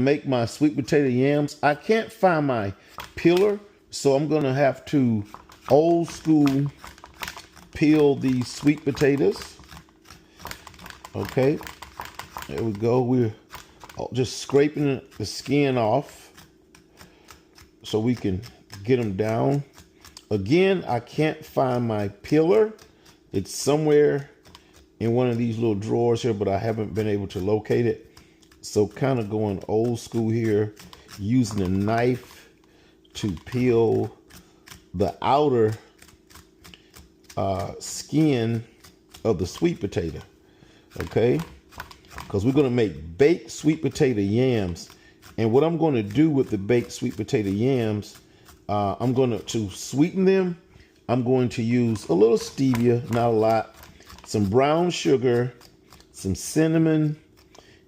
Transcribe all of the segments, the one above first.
make my sweet potato yams. I can't find my peeler, so I'm gonna have to old school peel these sweet potatoes. Okay, there we go. We're just scraping the skin off so we can get them down. Again, I can't find my peeler. It's somewhere in one of these little drawers here, but I haven't been able to locate it. So kind of going old school here, using a knife to peel the outer skin of the sweet potato. Okay, because we're going to make baked sweet potato yams. And what I'm going to do with the baked sweet potato yams, I'm going to sweeten them. I'm going to use a little stevia, not a lot, some brown sugar, some cinnamon,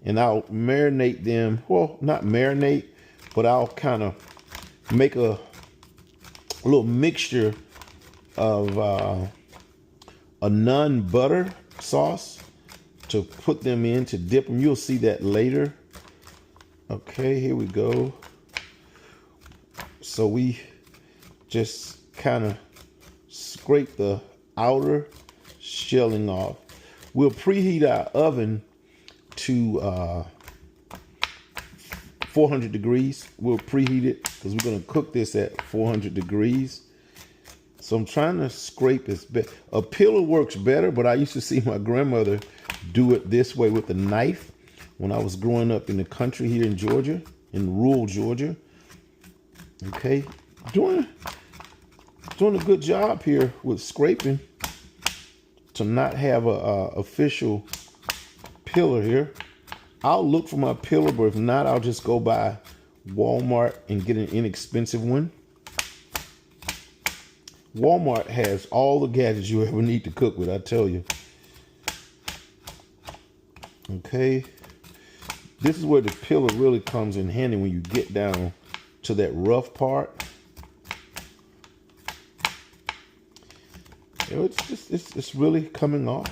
and I'll marinate them. Well, not marinate, but I'll kind of make a little mixture of a non-butter sauce to put them in, to dip them. You'll see that later. Okay, here we go. So we just kind of scrape the outer shelling off. We'll preheat our oven to 400 degrees. We'll preheat it because we're going to cook this at 400 degrees. So I'm trying to scrape this bit. A peeler works better, but I used to see my grandmother do it this way with a knife when I was growing up in the country here in Georgia, in rural Georgia. Okay, doing a good job here with scraping to not have a official peeler here. I'll look for my peeler, but if not, I'll just go by Walmart and get an inexpensive one. Walmart has all the gadgets you ever need to cook with, I tell you. Okay, this is where the peeler really comes in handy when you get down to that rough part. You know, it's really coming off.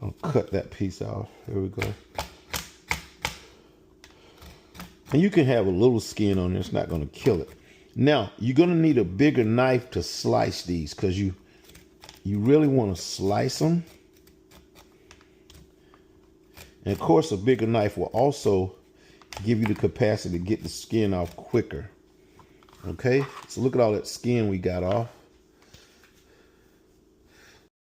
I'll cut that piece off. Here we go. And you can have a little skin on it. It's not going to kill it. Now, you're going to need a bigger knife to slice these because you really want to slice them. And of course, a bigger knife will also give you the capacity to get the skin off quicker. Okay, so look at all that skin we got off.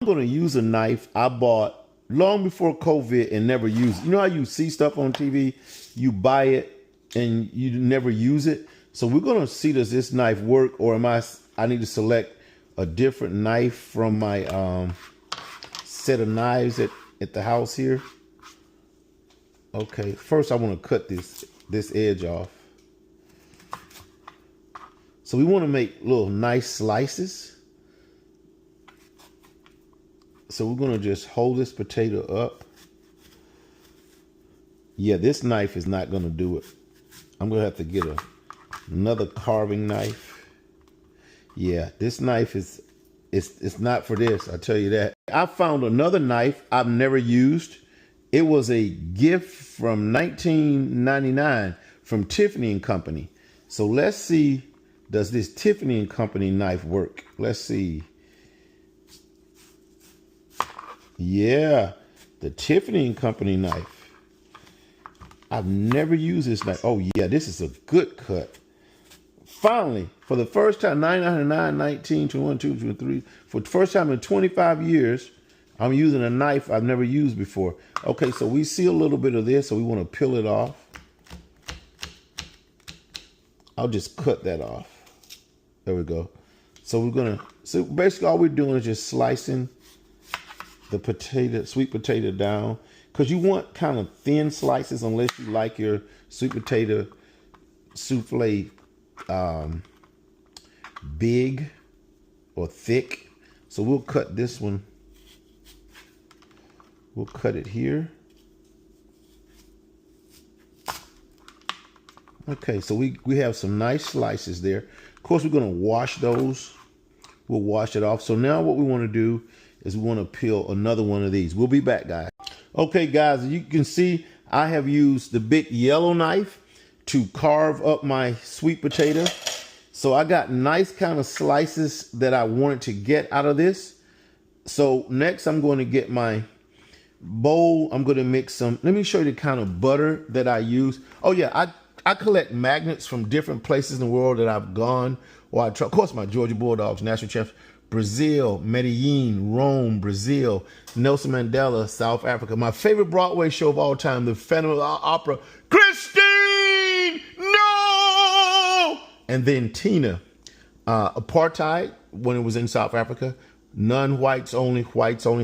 I'm going to use a knife I bought long before COVID and never used it. You know how you see stuff on TV, you buy it and you never use it? So we're going to see, does this knife work, or I need to select a different knife from my set of knives at the house here. Okay, first I want to cut this edge off. So we want to make little nice slices. So we're going to just hold this potato up. Yeah, this knife is not going to do it. I'm going to have to get another carving knife. Yeah, this knife it's not for this, I tell you that. I found another knife I've never used. It was a gift from 1999 from Tiffany & Company. So let's see, does this Tiffany & Company knife work? Let's see. Yeah, the Tiffany & Company knife. I've never used this knife. Oh yeah, this is a good cut. Finally, for the first time, 999, 19, 21, 22, 23, for the first time in 25 years, I'm using a knife I've never used before. Okay, so we see a little bit of this, so we want to peel it off. I'll just cut that off. There we go. So so basically all we're doing is just slicing the sweet potato down, because you want kind of thin slices unless you like your sweet potato souffle big or thick. So we'll cut this one. We'll cut it here. Okay, so we have some nice slices there. Of course, we're going to wash those. We'll wash it off. So now what we want to do is we want to peel another one of these. We'll be back, guys. Okay, guys, you can see I have used the big yellow knife to carve up my sweet potato. So I got nice kind of slices that I wanted to get out of this. So next I'm going to get my bowl. I'm going to mix some. Let me show you the kind of butter that I use. Oh yeah, I collect magnets from different places in the world that I've gone. Or of course, my Georgia Bulldogs, national champs, Brazil, Medellin, Rome, Brazil, Nelson Mandela, South Africa. My favorite Broadway show of all time, the Phantom of the Opera, Christine, no! And then Tina, apartheid when it was in South Africa, non-whites only,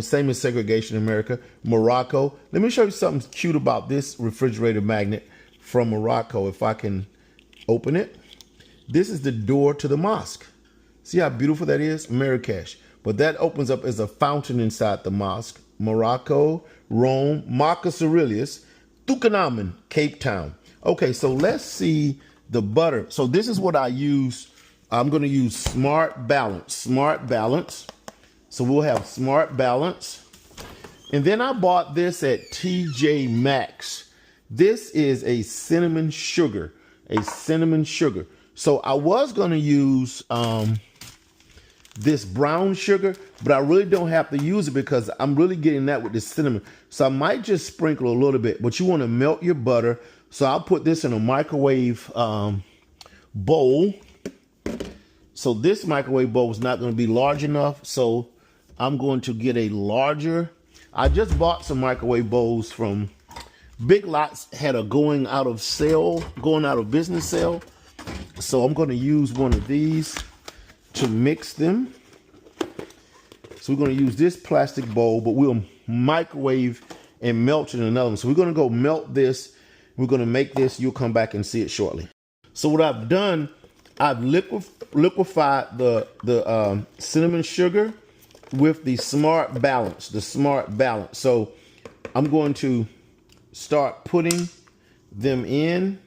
same as segregation in America, Morocco. Let me show you something cute about this refrigerator magnet from Morocco, if I can open it. This is the door to the mosque. See how beautiful that is? Marrakesh. But that opens up as a fountain inside the mosque. Morocco, Rome, Marcus Aurelius, Tucanamen, Cape Town. Okay, so let's see the butter. So this is what I use. I'm going to use Smart Balance. Smart Balance. So we'll have Smart Balance. And then I bought this at TJ Maxx. This is a cinnamon sugar. A cinnamon sugar. So I was going to use this brown sugar, but I really don't have to use it because I'm really getting that with the cinnamon. So I might just sprinkle a little bit, but you want to melt your butter. So I'll put this in a microwave bowl. So this microwave bowl is not going to be large enough. So I'm going to get a larger. I just bought some microwave bowls from Big Lots, had a going out of business sale. So I'm going to use one of these to mix them. So we're going to use this plastic bowl, but we'll microwave and melt it in another one. So we're going to go melt this. We're going to make this. You'll come back and see it shortly. So what I've done, I've liquefied the cinnamon sugar with the Smart Balance. So I'm going to start putting them in.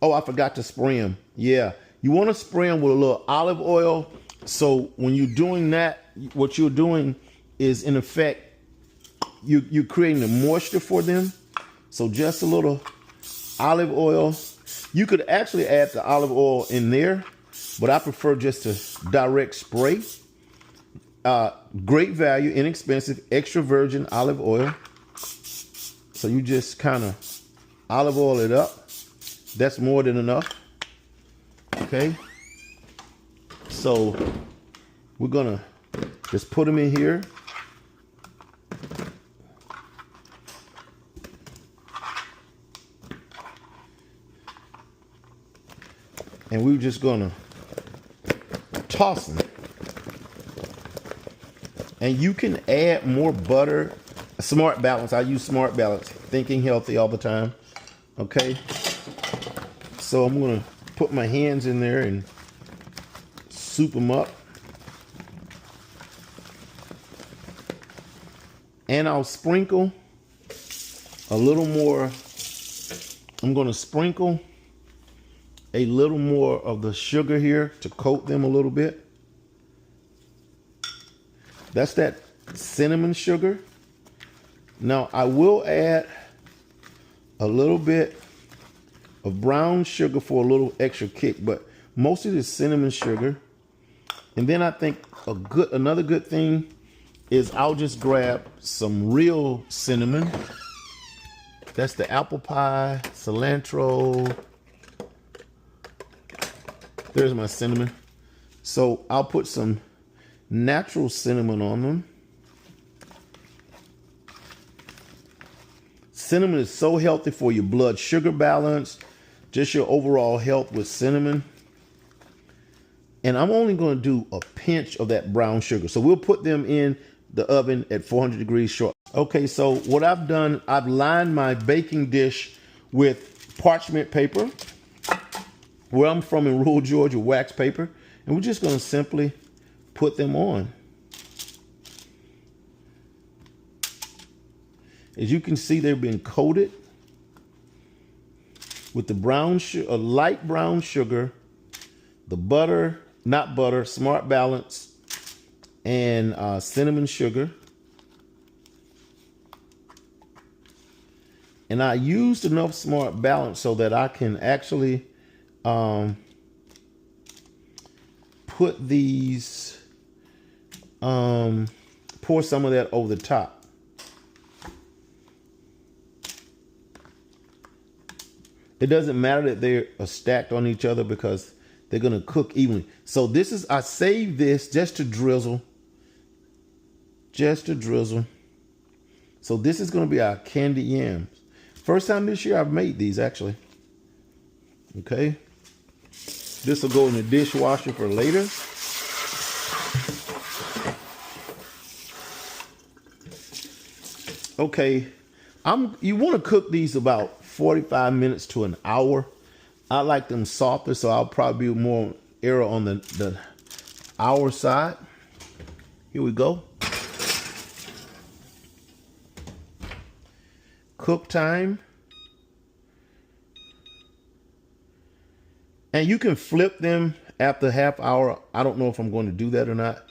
Oh, I forgot to spray them. Yeah, you want to spray them with a little olive oil. So when you're doing that, what you're doing is, in effect, you're creating the moisture for them. So just a little olive oil. You could actually add the olive oil in there, but I prefer just to direct spray. Great value, inexpensive, extra virgin olive oil. So you just kind of olive oil it up. That's more than enough. Okay. So we're gonna just put them in here. And we're just gonna toss them. And you can add more butter. Smart Balance. I use Smart Balance. Thinking healthy all the time. Okay. So I'm going to put my hands in there and soup them up. And I'll sprinkle a little more. I'm going to sprinkle a little more of the sugar here to coat them a little bit. That's that cinnamon sugar. Now I will add a little bit of brown sugar for a little extra kick, but most of this cinnamon sugar. And then I think another good thing is I'll just grab some real cinnamon. That's the apple pie, cilantro. There's my cinnamon. So I'll put some natural cinnamon on them. Cinnamon is so healthy for your blood sugar balance, just your overall health with cinnamon. And I'm only going to do a pinch of that brown sugar. So we'll put them in the oven at 400 degrees short. Okay, so what I've done, I've lined my baking dish with parchment paper. Where I'm from in rural Georgia, wax paper. And we're just going to simply put them on. As you can see, they've been coated with the brown sugar, light brown sugar, the butter, not butter, Smart Balance, and cinnamon sugar. And I used enough smart balance so that I can actually put these, pour some of that over the top. It doesn't matter that they're stacked on each other because they're going to cook evenly. So this is, I saved this just to drizzle. Just to drizzle. So this is going to be our candied yams. First time this year I've made these, actually. Okay. This will go in the dishwasher for later. Okay. You want to cook these about 45 minutes to an hour. I like them softer, so I'll probably be more error on the hour side. Here we go. Cook time. And you can flip them after half hour. I don't know if I'm going to do that or not.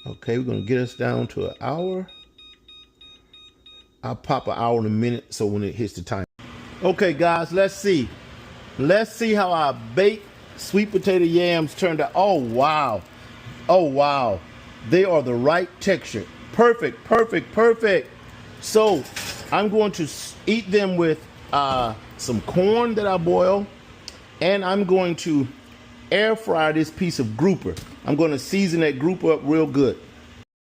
Okay, we're going to get us down to an hour. I'll pop an hour in a minute so when it hits the time. Okay, guys, let's see. Let's see how our baked sweet potato yams turned out. Oh, wow. Oh, wow. They are the right texture. Perfect, perfect, perfect. So I'm going to eat them with some corn that I boil. And I'm going to air fry this piece of grouper. I'm going to season that grouper up real good.